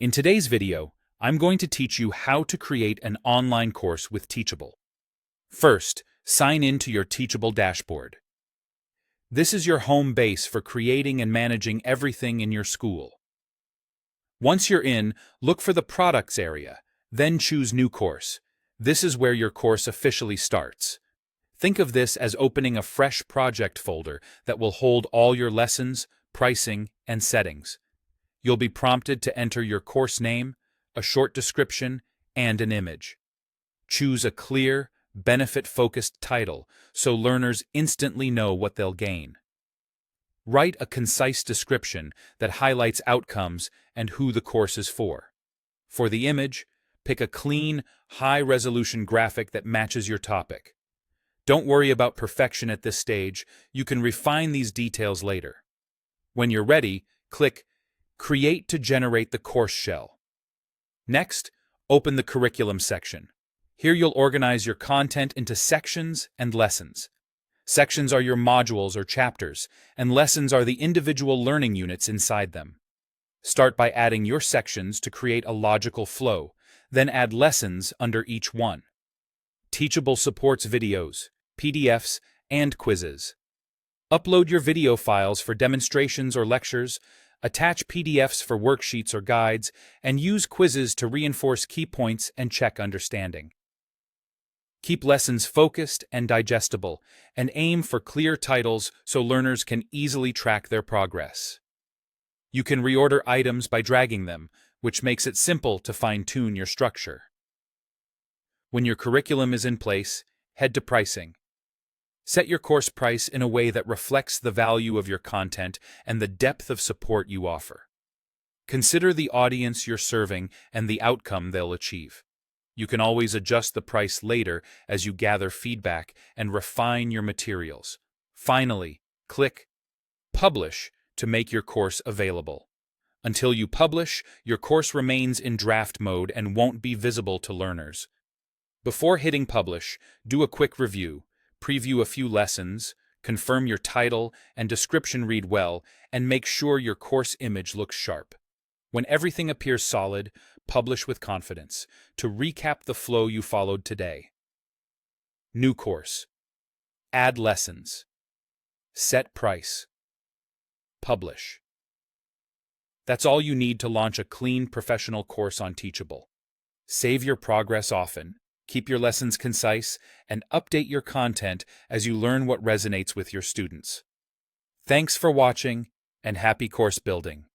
In today's video, I'm going to teach you how to create an online course with Teachable. First, sign in to your Teachable dashboard. This is your home base for creating and managing everything in your school. Once you're in, look for the Products area, then choose New Course. This is where your course officially starts. Think of this as opening a fresh project folder that will hold all your lessons, pricing, and settings. You'll be prompted to enter your course name, a short description, and an image. Choose a clear, benefit-focused title so learners instantly know what they'll gain. Write a concise description that highlights outcomes and who the course is for. For the image, pick a clean, high-resolution graphic that matches your topic. Don't worry about perfection at this stage, you can refine these details later. When you're ready, click Create to generate the course shell. Next, open the Curriculum section. Here you'll organize your content into sections and lessons. Sections are your modules or chapters, and lessons are the individual learning units inside them. Start by adding your sections to create a logical flow, then add lessons under each one. Teachable supports videos, PDFs, and quizzes. Upload your video files for demonstrations or lectures, attach PDFs for worksheets or guides, and use quizzes to reinforce key points and check understanding. Keep lessons focused and digestible, and aim for clear titles so learners can easily track their progress. You can reorder items by dragging them, which makes it simple to fine-tune your structure. When your curriculum is in place, head to pricing. Set your course price in a way that reflects the value of your content and the depth of support you offer. Consider the audience you're serving and the outcome they'll achieve. You can always adjust the price later as you gather feedback and refine your materials. Finally, click Publish to make your course available. Until you publish, your course remains in draft mode and won't be visible to learners. Before hitting Publish, do a quick review. Preview a few lessons, confirm your title and description read well, and make sure your course image looks sharp. When everything appears solid, publish with confidence to recap the flow you followed today. New course. Add lessons. Set price. Publish. That's all you need to launch a clean, professional course on Teachable. Save your progress often. Keep your lessons concise, and update your content as you learn what resonates with your students. Thanks for watching, and happy course building!